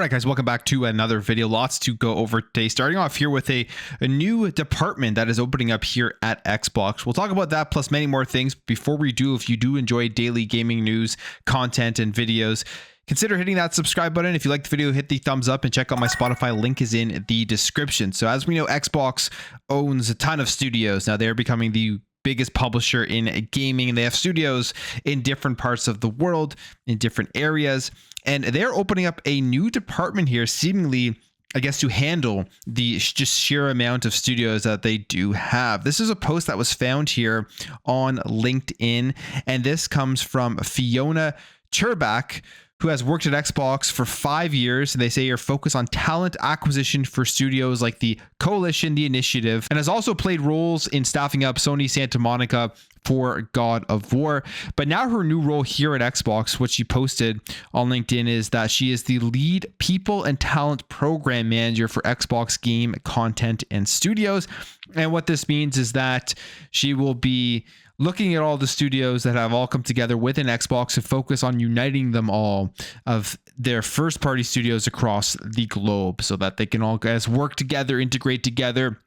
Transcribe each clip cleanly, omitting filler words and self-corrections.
Alright guys, welcome back to another video. Lots to go over today. Starting off here with a new department that is opening up here at Xbox. We'll talk about that plus many more things. Before we do, if you do enjoy daily gaming news, content, and videos, consider hitting that subscribe button. If you like the video, hit the thumbs up and check out my Spotify. Link is in the description. So as we know, Xbox owns a ton of studios. Now they're becoming the biggest publisher in gaming, and they have studios in different parts of the world, in different areas, and they're opening up a new department here, seemingly, I guess, to handle the just sheer amount of studios that they do have. This is a post that was found here on LinkedIn, and this comes from Fiona Turbach, who has worked at Xbox for 5 years. And they say you're focused on talent acquisition for studios like the Coalition, the Initiative, and has also played roles in staffing up Sony Santa Monica for God of War. But now her new role here at Xbox, which she posted on LinkedIn, is that she is the lead people and talent program manager for Xbox game content and studios. And what this means is that she will be looking at all the studios that have all come together within Xbox to focus on uniting them all of their first party studios across the globe so that they can all guys work together, integrate together,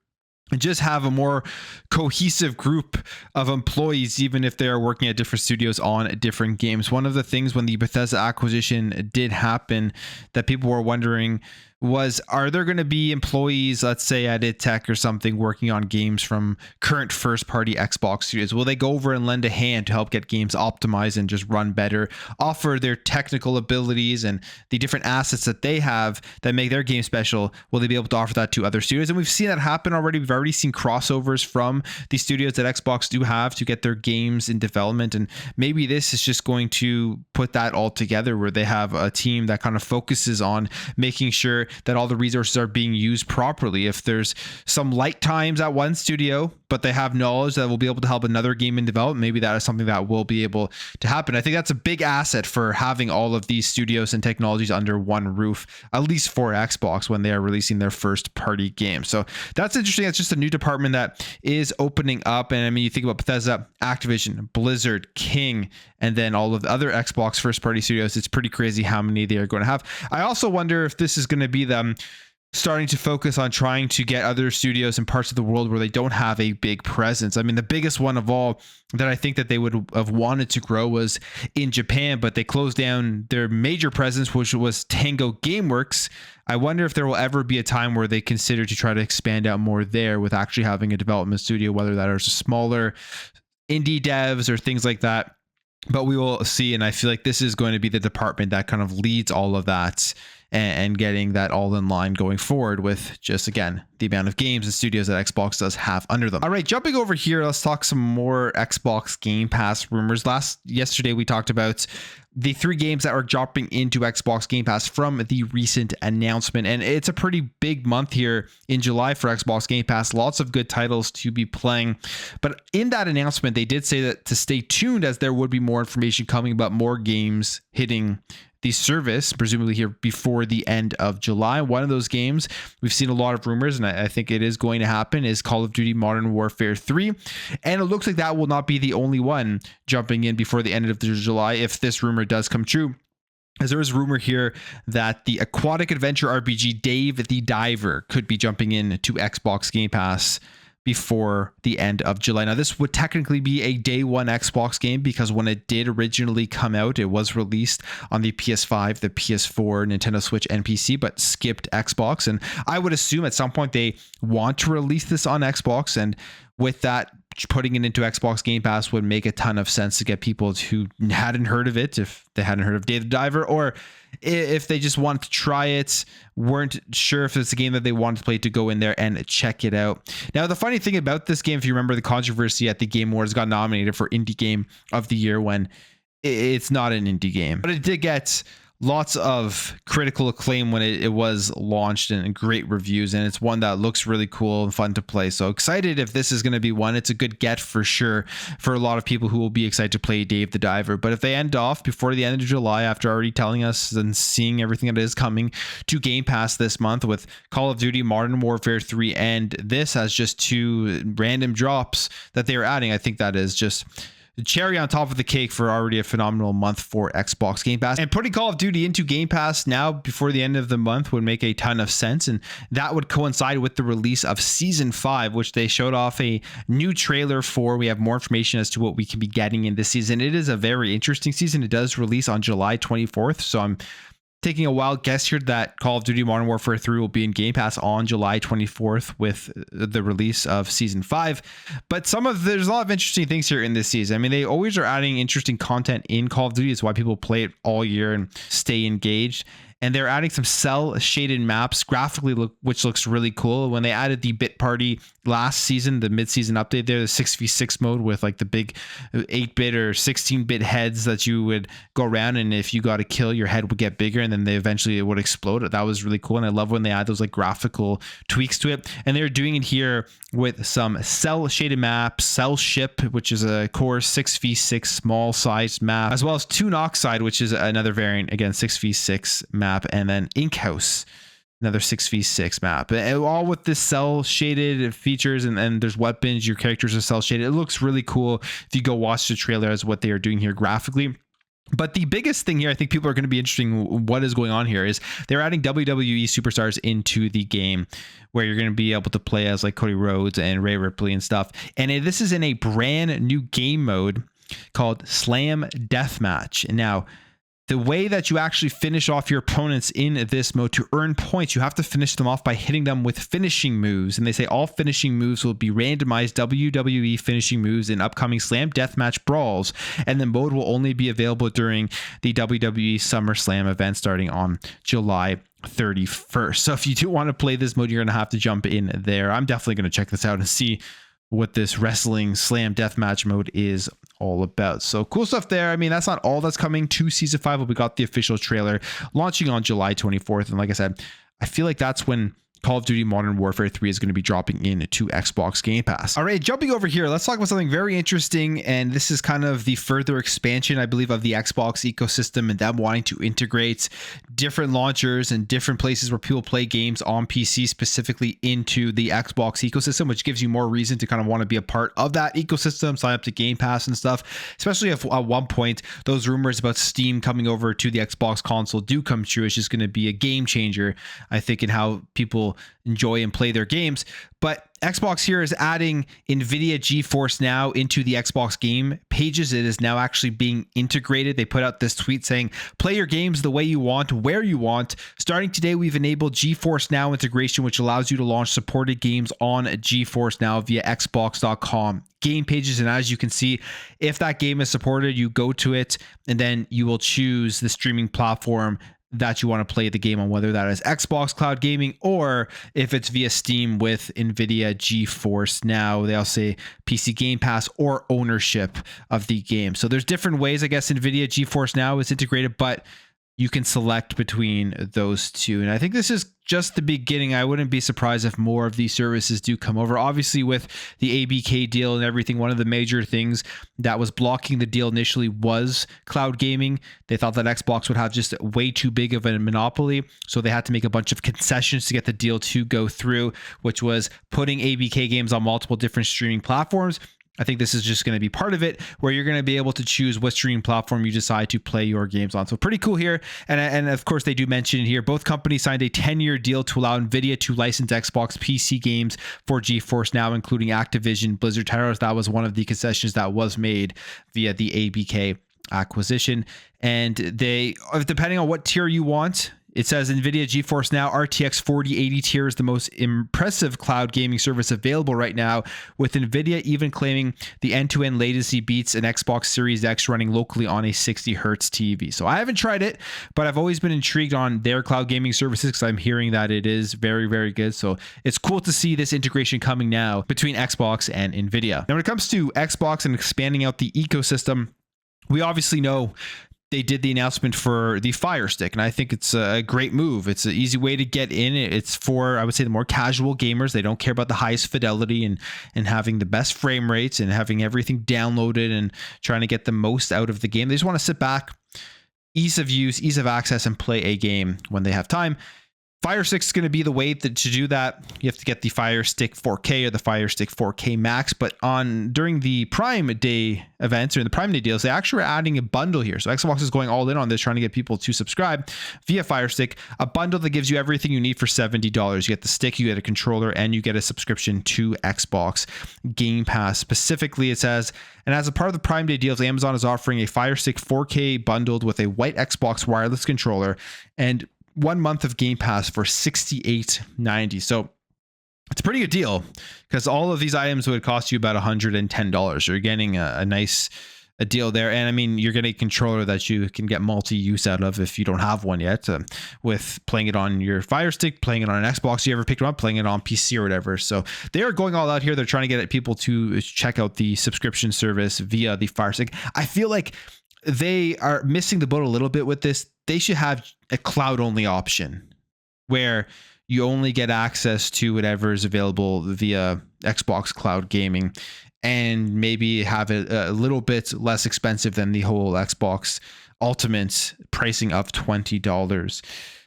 and just have a more cohesive group of employees, even if they are working at different studios on different games. One of the things when the Bethesda acquisition did happen that people were wondering was, are there going to be employees, let's say at ITech or something, working on games from current first-party Xbox studios? Will they go over and lend a hand to help get games optimized and just run better, offer their technical abilities and the different assets that they have that make their game special? Will they be able to offer that to other studios? And we've seen that happen already. We've already seen crossovers from the studios that Xbox do have to get their games in development. And maybe this is just going to put that all together where they have a team that kind of focuses on making sure that all the resources are being used properly. If there's some light times at one studio, but they have knowledge that will be able to help another game in development, maybe that is something that will be able to happen. I think that's a big asset for having all of these studios and technologies under one roof, at least for Xbox when they are releasing their first party game. So that's interesting. That's just a new department that is opening up. And I mean, you think about Bethesda, Activision, Blizzard, King, and then all of the other Xbox first party studios. It's pretty crazy how many they are going to have. I also wonder if this is going to be them starting to focus on trying to get other studios in parts of the world where they don't have a big presence. I mean, the biggest one of all that I think that they would have wanted to grow was in Japan, but they closed down their major presence, which was Tango Gameworks. I wonder if there will ever be a time where they consider to try to expand out more there with actually having a development studio, whether that is smaller indie devs or things like that. But we will see. And I feel like this is going to be the department that kind of leads all of that and getting that all in line going forward with just, again, the amount of games and studios that Xbox does have under them. All right, jumping over here, let's talk some more Xbox Game Pass rumors. Yesterday, we talked about the 3 games that are dropping into Xbox Game Pass from the recent announcement. And it's a pretty big month here in July for Xbox Game Pass. Lots of good titles to be playing. But in that announcement, they did say that to stay tuned as there would be more information coming about more games hitting the service, presumably here before the end of July. One of those games, we've seen a lot of rumors, and I think it is going to happen, is Call of Duty Modern Warfare 3. And it looks like that will not be the only one jumping in before the end of July if this rumor does come true. As there is rumor here that the aquatic adventure RPG Dave the Diver could be jumping in to Xbox Game Pass before the end of July. Now, this would technically be a day one Xbox game because when it did originally come out, it was released on the PS5, the PS4, Nintendo Switch, and PC, but skipped Xbox. And I would assume at some point they want to release this on Xbox. And with that, putting it into Xbox Game Pass would make a ton of sense to get people who hadn't heard of it, if they hadn't heard of Dave the Diver, or if they just wanted to try it, weren't sure if it's a game that they wanted to play, to go in there and check it out. Now, the funny thing about this game, if you remember the controversy at the Game Awards, got nominated for Indie Game of the Year when it's not an indie game, but it did get lots of critical acclaim when it was launched and great reviews, and it's one that looks really cool and fun to play. So excited if this is going to be one. It's a good get for sure for a lot of people who will be excited to play Dave the Diver. But if they end off before the end of July, after already telling us and seeing everything that is coming to Game Pass this month with Call of Duty Modern Warfare 3 and this as just 2 random drops that they are adding, I think that is just the cherry on top of the cake for already a phenomenal month for Xbox Game Pass. And putting Call of Duty into Game Pass now before the end of the month would make a ton of sense. And that would coincide with the release of Season 5, which they showed off a new trailer for. We have more information as to what we can be getting in this season. It is a very interesting season. It does release on July 24th. So I'm taking a wild guess here that Call of Duty Modern Warfare 3 will be in Game Pass on July 24th with the release of Season 5. But there's a lot of interesting things here in this season. I mean, they always are adding interesting content in Call of Duty. It's why people play it all year and stay engaged. And they're adding some cell shaded maps graphically, which looks really cool. When they added the Bit Party last season, the mid-season update there, the 6v6 mode with like the big 8-bit or 16-bit heads that you would go around, and if you got a kill, your head would get bigger, and then it would explode. That was really cool, and I love when they add those like graphical tweaks to it. And they're doing it here with some cell shaded maps, Cell Ship, which is a core 6v6 small sized map, as well as Toon Oxide, which is another variant, again 6v6 map, and then Ink House, another 6v6 map, and all with this cell shaded features, and there's weapons, your characters are cell shaded. It looks really cool if you go watch the trailer as what they are doing here graphically. But the biggest thing here, I think people are going to be interested in what is going on here, is they're adding WWE superstars into the game, where you're going to be able to play as like Cody Rhodes and Rhea Ripley and stuff. And this is in a brand new game mode called Slam Deathmatch. And now, the way that you actually finish off your opponents in this mode to earn points, you have to finish them off by hitting them with finishing moves. And they say all finishing moves will be randomized WWE finishing moves in upcoming Slam Deathmatch brawls. And the mode will only be available during the WWE SummerSlam event starting on July 31st. So if you do want to play this mode, you're going to have to jump in there. I'm definitely going to check this out and see what this wrestling Slam Deathmatch mode is all about. So cool stuff there. I mean, that's not all that's coming to Season 5, but we got the official trailer launching on July 24th. And like I said, I feel like that's when Call of Duty Modern Warfare 3 is going to be dropping into Xbox Game Pass. All right, jumping over here, let's talk about something very interesting. And this is kind of the further expansion, I believe, of the Xbox ecosystem and them wanting to integrate different launchers and different places where people play games on PC specifically into the Xbox ecosystem, which gives you more reason to kind of want to be a part of that ecosystem, sign up to Game Pass and stuff, especially if at one point those rumors about Steam coming over to the Xbox console do come true. It's just going to be a game changer, I think, in how people enjoy and play their games. But Xbox here is adding NVIDIA GeForce Now into the Xbox game pages. It is now actually being integrated. They put out this tweet saying, play your games the way you want, where you want. Starting today, we've enabled GeForce Now integration, which allows you to launch supported games on GeForce Now via Xbox.com game pages. And as you can see, if that game is supported, you go to it and then you will choose the streaming platform that you want to play the game on, whether that is Xbox Cloud Gaming or if it's via Steam with NVIDIA GeForce Now. They also say PC Game Pass or ownership of the game. So there's different ways, I guess, NVIDIA GeForce Now is integrated, but you can select between those two. And I think this is just the beginning. I wouldn't be surprised if more of these services do come over. Obviously, with the ABK deal and everything, one of the major things that was blocking the deal initially was cloud gaming. They thought that Xbox would have just way too big of a monopoly, so they had to make a bunch of concessions to get the deal to go through, which was putting ABK games on multiple different streaming platforms. I think this is just going to be part of it, where you're going to be able to choose what streaming platform you decide to play your games on. So pretty cool here. And of course, they do mention here, both companies signed a 10-year deal to allow NVIDIA to license Xbox PC games for GeForce Now, including Activision Blizzard titles. That was one of the concessions that was made via the ABK acquisition. And they, depending on what tier you want, it says NVIDIA GeForce Now RTX 4080 tier is the most impressive cloud gaming service available right now, with NVIDIA even claiming the end-to-end latency beats an Xbox Series X running locally on a 60 hertz TV. So I haven't tried it, but I've always been intrigued on their cloud gaming services because I'm hearing that it is very, very good. So it's cool to see this integration coming now between Xbox and NVIDIA. Now, when it comes to Xbox and expanding out the ecosystem, we obviously know they did the announcement for the Fire Stick, and I think it's a great move. It's an easy way to get in. It's for, I would say, the more casual gamers. They don't care about the highest fidelity and having the best frame rates and having everything downloaded and trying to get the most out of the game. They just want to sit back, ease of use, ease of access, and play a game when they have time. Fire Stick is going to be the way to do that. You have to get the Fire Stick 4K or the Fire Stick 4K Max. But during the Prime Day events or in the Prime Day deals, they actually are adding a bundle here. So Xbox is going all in on this, trying to get people to subscribe via Fire Stick. A bundle that gives you everything you need for $70. You get the stick, you get a controller, and you get a subscription to Xbox Game Pass. Specifically, it says, and as a part of the Prime Day deals, Amazon is offering a Fire Stick 4K bundled with a white Xbox wireless controller and 1 month of Game Pass for $68.90. So it's a pretty good deal because all of these items would cost you about $110. You're getting a nice deal there. And I mean, you're getting a controller that you can get multi-use out of if you don't have one yet, with playing it on your Fire Stick, playing it on an Xbox, you ever picked them up, playing it on PC or whatever. So they are going all out here. They're trying to get people to check out the subscription service via the Fire Stick. I feel like they are missing the boat a little bit with this. They should have a cloud only option where you only get access to whatever is available via Xbox Cloud Gaming, and maybe have it a little bit less expensive than the whole Xbox Ultimate pricing of $20.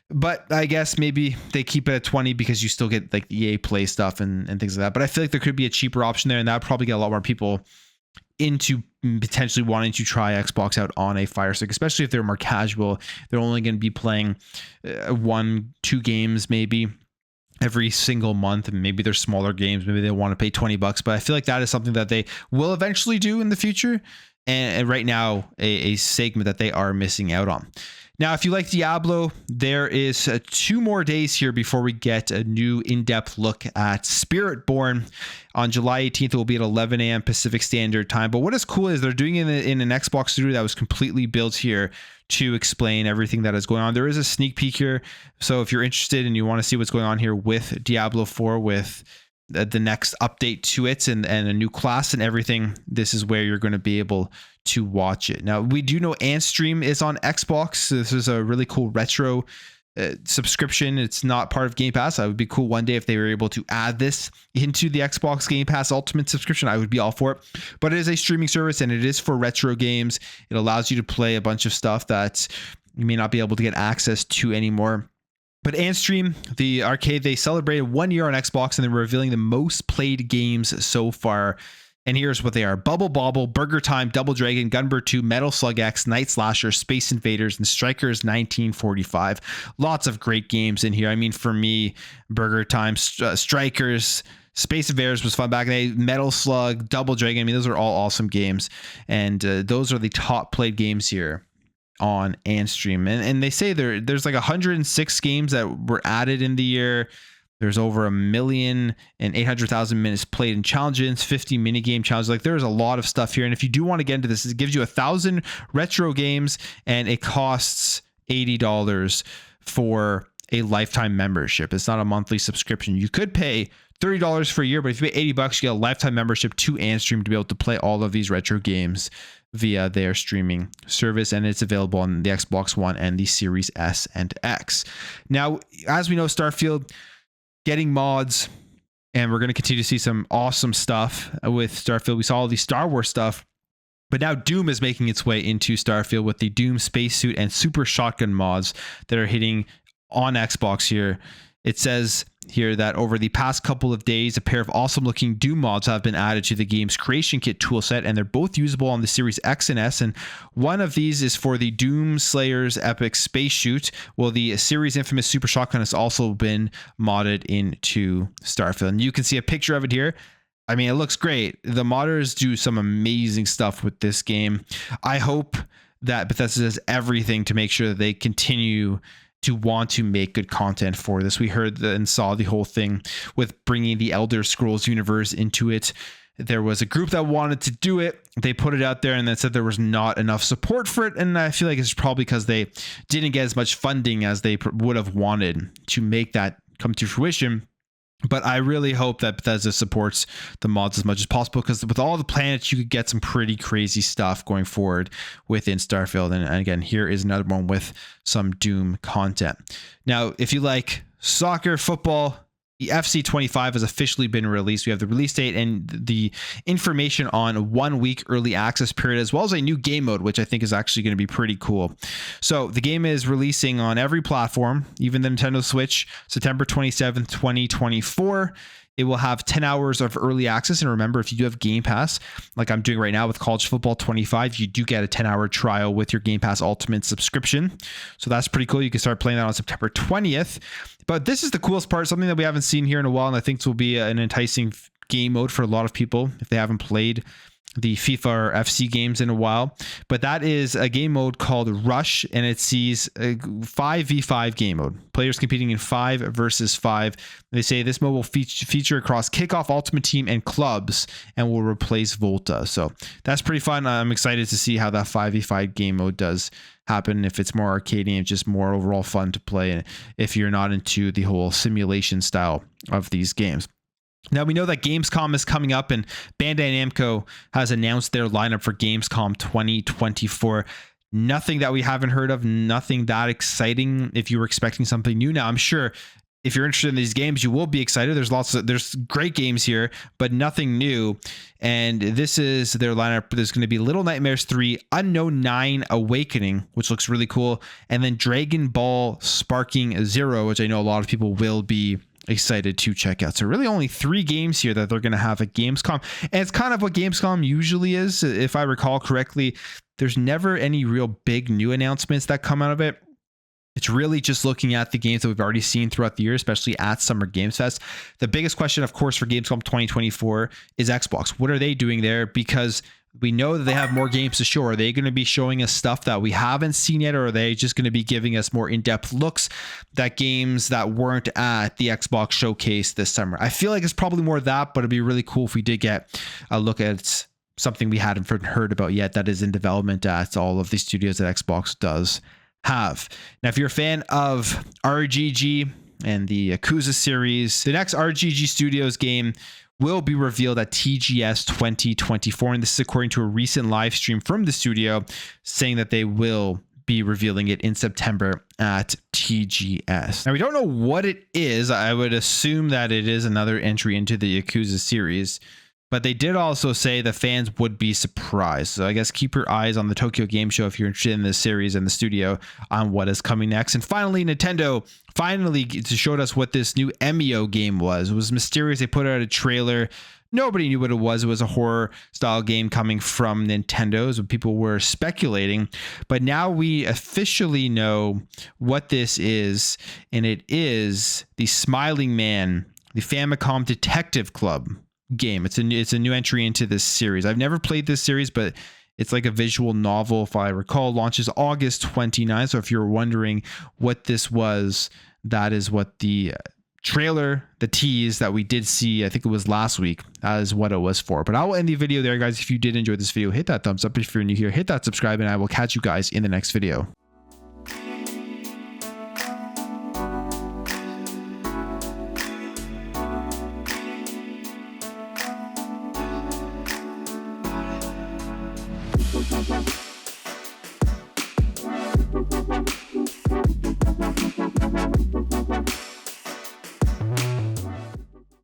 But I guess maybe they keep it at 20 because you still get like EA Play stuff and things like that. But I feel like there could be a cheaper option there, and that would probably get a lot more people into potentially wanting to try Xbox out on a Fire Stick, especially if they're more casual. They're only going to be playing 1-2 games maybe every single month, and maybe they're smaller games. Maybe they want to pay $20, but I feel like that is something that they will eventually do in the future. And right now, a segment that they are missing out on. Now, if you like Diablo, there is 2 more days here before we get a new in-depth look at Spiritborn. On July 18th, it will be at 11 a.m. Pacific Standard Time. But what is cool is they're doing it in an Xbox studio that was completely built here to explain everything that is going on. There is a sneak peek here. So if you're interested and you want to see what's going on here with Diablo 4, with the next update to it and a new class and everything, this is where you're going to be able to watch it. Now, we do know Antstream is on Xbox. So this is a really cool retro subscription. It's not part of Game Pass. It would be cool one day if they were able to add this into the Xbox Game Pass Ultimate subscription. I would be all for it. But it is a streaming service and it is for retro games. It allows you to play a bunch of stuff that you may not be able to get access to anymore. But Antstream, the arcade, they celebrated 1 year on Xbox and they're revealing the most played games so far. And here's what they are: Bubble Bobble, Burger Time, Double Dragon, Gunbird 2, Metal Slug X, Night Slasher, Space Invaders, and Strikers 1945. Lots of great games in here. I mean, for me, Burger Time, Strikers, Space Invaders was fun back in the day. Metal Slug, Double Dragon, I mean, those are all awesome games. And those are the top played games here on Antstream. And they say there's like 106 games that were added in the year. There's over 1,800,000 minutes played in challenges, 50 mini game challenges. Like, there's a lot of stuff here. And if you do want to get into this, it gives you 1,000 retro games and it costs $80 for a lifetime membership. It's not a monthly subscription. You could pay $30 for a year, but if you pay $80, you get a lifetime membership to Antstream to be able to play all of these retro games via their streaming service, and it's available on the Xbox One and the Series S and X. Now, as we know, Starfield getting mods, and we're going to continue to see some awesome stuff with Starfield. We saw all the Star Wars stuff, but now Doom is making its way into Starfield with the Doom Spacesuit and Super Shotgun mods that are hitting on Xbox here. It says here that over the past couple of days, a pair of awesome looking Doom mods have been added to the game's creation kit toolset, and they're both usable on the Series X and S. And one of these is for the Doom Slayer's Epic Space Shoot, while the series infamous Super Shotgun has also been modded into Starfield. And you can see a picture of it here. I mean, it looks great. The modders do some amazing stuff with this game. I hope that Bethesda does everything to make sure that they continue to want to make good content for this. We heard and saw the whole thing with bringing the Elder Scrolls universe into it. There was a group that wanted to do it. They put it out there and then said there was not enough support for it. And I feel like it's probably because they didn't get as much funding as they would have wanted to make that come to fruition. But I really hope that Bethesda supports the mods as much as possible, because with all the planets, you could get some pretty crazy stuff going forward within Starfield. And again, here is another one with some Doom content. Now, if you like soccer, football, The FC25 has officially been released. We have the release date and the information on 1 week early access period, as well as a new game mode, which I think is actually going to be pretty cool. So the game is releasing on every platform, even the Nintendo Switch, September 27th, 2024. It will have 10 hours of early access. And remember, if you do have Game Pass, like I'm doing right now with College Football 25, you do get a 10-hour trial with your Game Pass Ultimate subscription. So that's pretty cool. You can start playing that on September 20th. But this is the coolest part, something that we haven't seen here in a while, and I think this will be an enticing game mode for a lot of people if they haven't played the FIFA or FC games in a while. But that is a game mode called Rush, and it sees a 5v5 game mode. Players competing in 5 versus 5. They say this mode will feature across Kickoff, Ultimate Team, and clubs, and will replace Volta. So that's pretty fun. I'm excited to see how that 5v5 game mode does happen, if it's more arcadey and just more overall fun to play, and if you're not into the whole simulation style of these games. Now, we know that Gamescom is coming up, and Bandai Namco has announced their lineup for Gamescom 2024. Nothing that we haven't heard of, nothing that exciting if you were expecting something new. Now, I'm sure if you're interested in these games, you will be excited. There's great games here, but nothing new. And this is their lineup. There's going to be Little Nightmares 3, Unknown 9 Awakening, which looks really cool, and then Dragon Ball Sparking Zero, which I know a lot of people will be excited to check out. So really only 3 games here that they're going to have at Gamescom. And it's kind of what Gamescom usually is. If I recall correctly, there's never any real big new announcements that come out of it. It's really just looking at the games that we've already seen throughout the year, especially at Summer Games Fest. The biggest question, of course, for Gamescom 2024 is Xbox. What are they doing there? Because we know that they have more games to show. Are they going to be showing us stuff that we haven't seen yet, or are they just going to be giving us more in-depth looks at games that weren't at the Xbox showcase this summer? I feel like it's probably more of that, but it'd be really cool if we did get a look at something we hadn't heard about yet that is in development at all of the studios that Xbox does have. Now, if you're a fan of RGG and the Yakuza series, the next RGG Studios game will be revealed at TGS 2024. And this is according to a recent live stream from the studio saying that they will be revealing it in September at TGS. Now, we don't know what it is. I would assume that it is another entry into the Yakuza series, but they did also say the fans would be surprised. So I guess keep your eyes on the Tokyo Game Show if you're interested in this series and the studio on what is coming next. And finally, Nintendo finally showed us what this new Emio game was. It was mysterious. They put out a trailer. Nobody knew what it was. It was a horror style game coming from Nintendo, so people were speculating. But now we officially know what this is, and it is the Smiling Man, the Famicom Detective Club game. It's a new entry into this series. I've never played this series, but it's like a visual novel, if I recall. Launches August 29th. So if you're wondering what this was, that is what the trailer, the tease that we did see, I think it was last week, is what it was for. But I will end the video there, guys. If you did enjoy this video, hit that thumbs up. If you're new here, hit that subscribe, and I will catch you guys in the next video. We'll be right back.